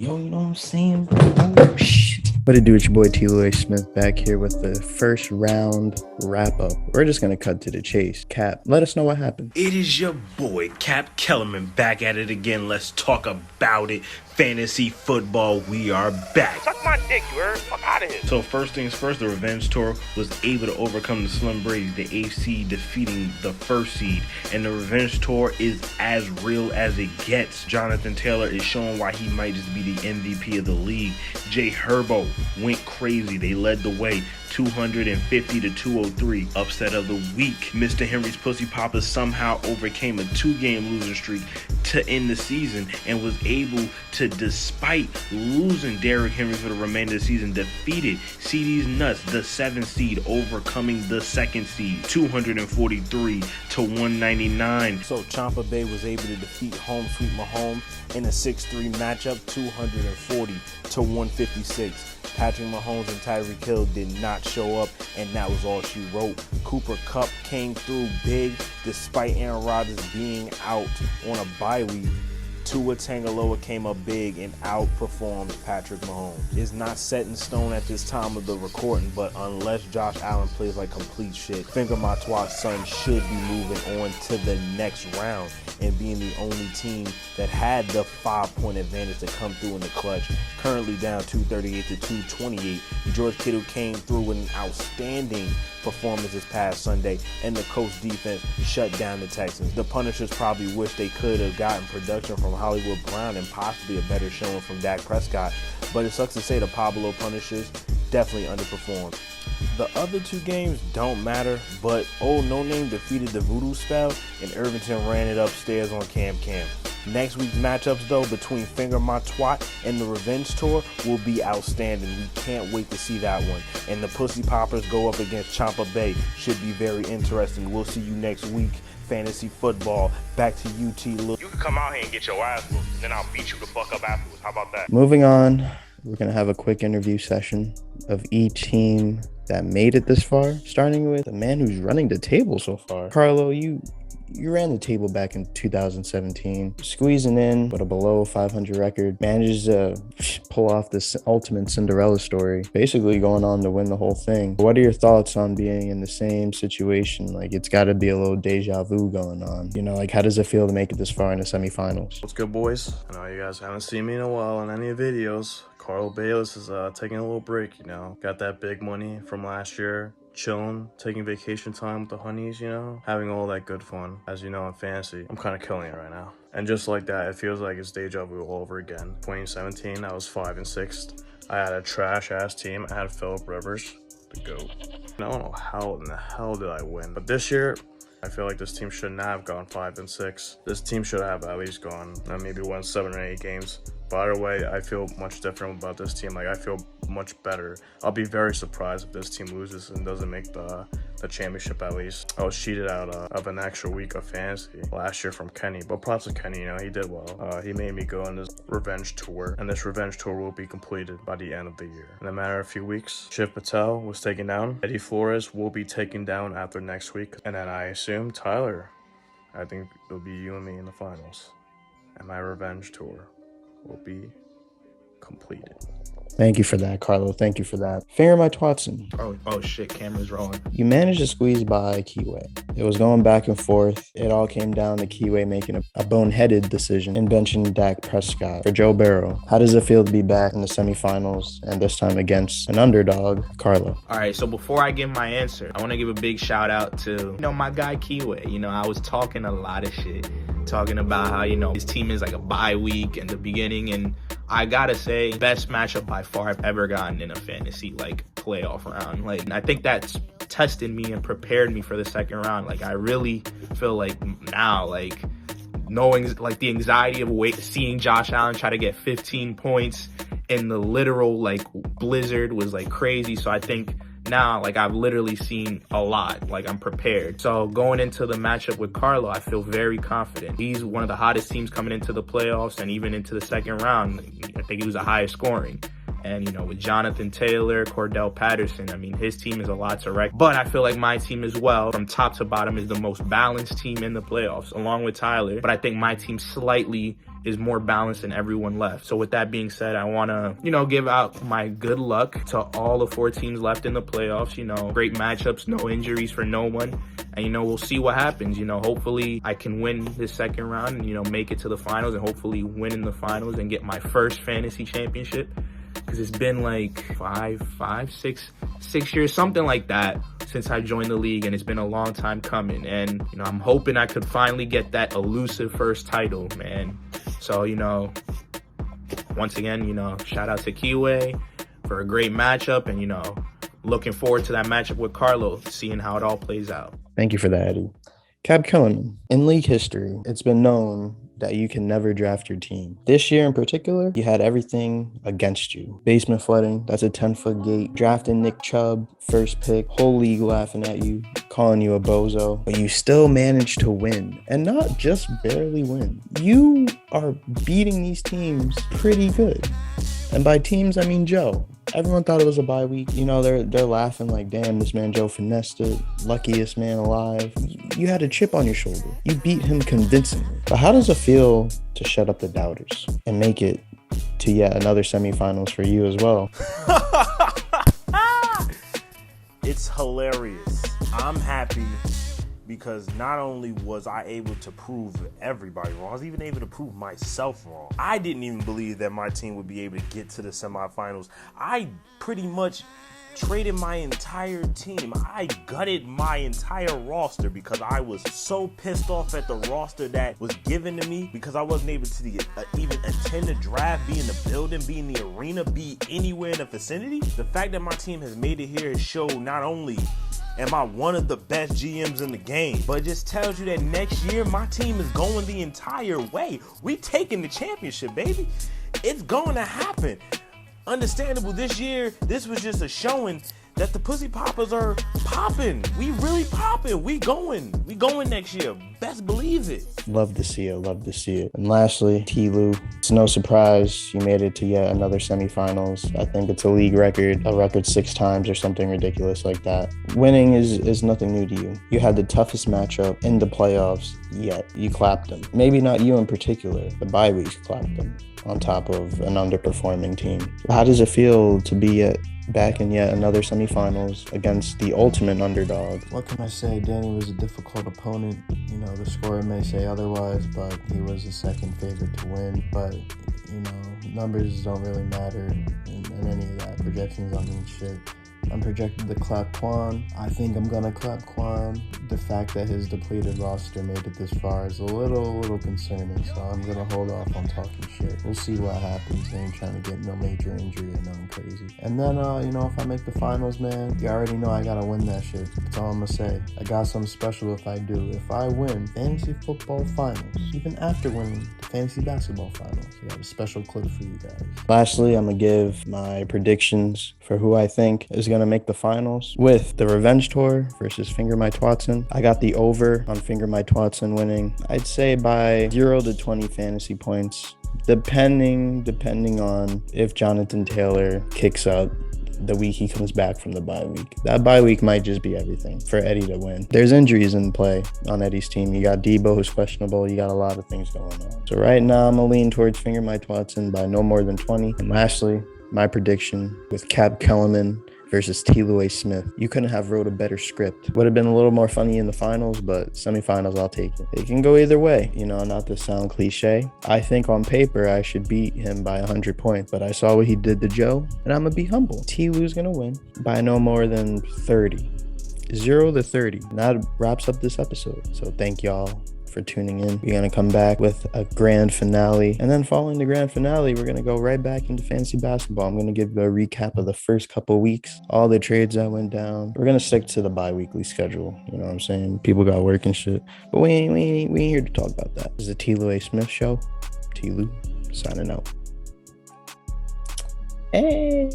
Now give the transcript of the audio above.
Yo, you know what I'm saying, bro? Oh, shit. What it do? It's your boy TLew Smith back here with the first round wrap up. We're just gonna cut to the chase. Cap, let us know what happened. It is your boy, Cap Kellerman, back at it again. Let's talk about it. Fantasy football, we are back. Suck my dick, you heard? Fuck out of here. So first things first, the Revenge Tour was able to overcome the Slim Brady, the AC defeating the first seed. And the Revenge Tour is as real as it gets. Jonathan Taylor is showing why he might just be the MVP of the league. Jay Herbo went crazy. They led the way. 250 to 203. Upset of the week. Mr. Henry's Pussy Poppers somehow overcame a 2-game losing streak to end the season and was able to, despite losing Derrick Henry for the remainder of the season, defeated CD's Nuts, the 7th seed, overcoming the 2nd seed, 243 to 199. So Champa Bay was able to defeat Home Sweet Mahomes in a 6-3 matchup, 240 to 156. Patrick Mahomes and Tyreek Hill did not show up, and that was all she wrote. Cooper Kupp came through big despite Aaron Rodgers being out on a bye week. Tua Tagovailoa came up big and outperformed Patrick Mahomes. It's not set in stone at this time of the recording, but unless Josh Allen plays like complete shit, Finger My Twat Son should be moving on to the next round and being the only team that had the 5-point advantage to come through in the clutch. Currently down 238 to 228. George Kittle came through with an outstanding performance this past Sunday, and the Colts defense shut down the Texans. The Punishers probably wish they could have gotten production from Hollywood Brown and possibly a better showing from Dak Prescott, but it sucks to say the Pablo Punishers definitely underperformed. The other 2 games don't matter, but Old No Name defeated the Voodoo Spell, and Irvington ran it upstairs on Cam Cam. Next week's matchups, though, between Finger My Twat and the Revenge Tour will be outstanding. We can't wait to see that one. And the Pussy Poppers go up against Champa Bay. Should be very interesting. We'll see you next week. Fantasy football. Back to you, TLew. You can come out here and get your ass whooped, then I'll beat you the fuck up afterwards. How about that? Moving on, we're gonna have a quick interview session of each team that made it this far, starting with the man who's running the table so far. Carlo, you ran the table back in 2017, squeezing in with a below 500 record, manages to pull off this ultimate Cinderella story, basically going on to win the whole thing. What are your thoughts on being in the same situation? Like, it's got to be a little deja vu going on. You know, like, how does it feel to make it this far in the semifinals? What's good, boys? I know you guys haven't seen me in a while in any videos. Carl Bayless is taking a little break, you know. Got that big money from last year. Chilling, taking vacation time with the honeys, you know, having all that good fun. As you know, in fantasy, I'm kind of killing it right now. And just like that, it feels like it's deja vu all over again. 2017, I was 5 and 6. I had a trash ass team. I had Phillip Rivers, the GOAT. And I don't know how in the hell did I win. But this year, I feel like this team shouldn't have gone 5 and 6. This team should have at least gone maybe won 7 or 8 games. But either way, I feel much different about this team. Like, I feel much better. I'll be very surprised if this team loses and doesn't make the championship at least. I was cheated out of an extra week of fantasy last year from Kenny. But props to Kenny, you know, he did well. He made me go on this revenge tour. And this revenge tour will be completed by the end of the year. In a matter of a few weeks, Shiv Patel was taken down. Eddie Flores will be taken down after next week. And then I assume Tyler, I think it'll be you and me in the finals. And my revenge tour will be completed. Thank you for that, Carlo. Thank you for that. Finger My Twatson. Oh shit, camera's rolling. You managed to squeeze by Kiwi. It was going back and forth. It all came down to Kiwi making a boneheaded decision and benching Dak Prescott for Joe Burrow. How does it feel to be back in the semifinals and this time against an underdog, Carlo? All right, so before I give my answer, I want to give a big shout out to, my guy Kiwi. I was talking a lot of shit, talking about how, his team is like a bye week in the beginning, and I gotta say, best matchup by far I've ever gotten in a fantasy playoff round. I think that's tested me and prepared me for the second round. I really feel like now, knowing the anxiety of seeing Josh Allen try to get 15 points in the literal blizzard was crazy. So I think now I've literally seen a lot. I'm prepared. So going into the matchup with Carlo, I feel very confident. He's one of the hottest teams coming into the playoffs, and even into the second round, I think he was the highest scoring. And, with Jonathan Taylor, Cordell Patterson, his team is a lot to wreck. But I feel like my team as well, from top to bottom, is the most balanced team in the playoffs, along with Tyler. But I think my team slightly is more balanced than everyone left. So with that being said, I want to, give out my good luck to all the 4 teams left in the playoffs. Great matchups, no injuries for no one. And, we'll see what happens. Hopefully I can win this second round and, make it to the finals and hopefully win in the finals and get my first fantasy championship. Because it's been like 6 years, something like that, since I joined the league, and it's been a long time coming. And, I'm hoping I could finally get that elusive first title, man. So, once again, shout out to Kiwi for a great matchup and, looking forward to that matchup with Carlo, seeing how it all plays out. Thank you for that, Eddie. Cab Kellerman, in league history, it's been known that you can never draft your team. This year in particular, you had everything against you. Basement flooding, that's a 10-foot gate. Drafting Nick Chubb, first pick, whole league laughing at you, calling you a bozo. But you still managed to win. And not just barely win. You are beating these teams pretty good. And by teams, I mean Joe. Everyone thought it was a bye week. They're laughing like, damn, this man Joe finessed it. Luckiest man alive. You had a chip on your shoulder. You beat him convincingly. But how does it feel to shut up the doubters and make it to yet another semifinals for you as well? It's hilarious. I'm happy because not only was I able to prove everybody wrong, I was even able to prove myself wrong. I didn't even believe that my team would be able to get to the semifinals. I pretty much traded my entire team. I gutted my entire roster because I was so pissed off at the roster that was given to me because I wasn't able to even attend the draft, be in the building, be in the arena, be anywhere in the vicinity. The fact that my team has made it here has showed not only am I one of the best GMs in the game, but it just tells you that next year my team is going the entire way. We taking the championship, baby. It's going to happen. Understandable, this year, this was just a showing that the Pussy Poppers are popping. We really popping. We going next year. Best believe it. Love to see it. And lastly, TLew. It's no surprise you made it to yet another semifinals. I think it's a league record, a record 6 times or something ridiculous like that. Winning is nothing new to you. You had the toughest matchup in the playoffs yet. You clapped them. Maybe not you in particular. The bye weeks clapped them on top of an underperforming team. How does it feel to be back in yet another semifinals against the ultimate underdog? What can I say? Danny was a difficult opponent. The score may say otherwise, but he was the second favorite to win. But, numbers don't really matter in any of that. Projections don't mean shit. I'm projected to clap Quan. I think I'm gonna clap Quan. The fact that his depleted roster made it this far is a little concerning, so I'm gonna hold off on talking shit. We'll see what happens. They ain't trying to get no major injury or nothing crazy. And then, if I make the finals, man, you already know I gotta win that shit. That's all I'm gonna say. I got something special if I do. If I win fantasy football finals, even after winning the fantasy basketball finals, I got a special clip for you guys. Lastly, I'm gonna give my predictions for who I think is gonna make the finals with the Revenge Tour versus Finger My Twatson. I got the over on Finger My Twatson winning. I'd say by 0 to 20 fantasy points, depending on if Jonathan Taylor kicks up the week he comes back from the bye week. That bye week might just be everything for Eddie to win. There's injuries in play on Eddie's team. You got Debo, who's questionable. You got a lot of things going on. So right now, I'm gonna lean towards Finger My Twatson by no more than 20. And lastly, my prediction with Cab Kellerman versus TLew Smith. You couldn't have wrote a better script. Would have been a little more funny in the finals, but semifinals, I'll take it. It can go either way, not to sound cliche. I think on paper, I should beat him by 100 points, but I saw what he did to Joe, and I'm gonna be humble. TLew's gonna win by no more than 30. 0 to 30. And that wraps up this episode. So thank y'all for tuning in. We're gonna come back with a grand finale, and then following the grand finale, we're gonna go right back into fantasy basketball. I'm gonna give you a recap of the first couple weeks, all the trades that went down. We're gonna stick to the bi-weekly schedule. You know what I'm saying? People got work and shit, but we ain't here to talk about that. This is the TLew Smith show. TLew signing out. Hey.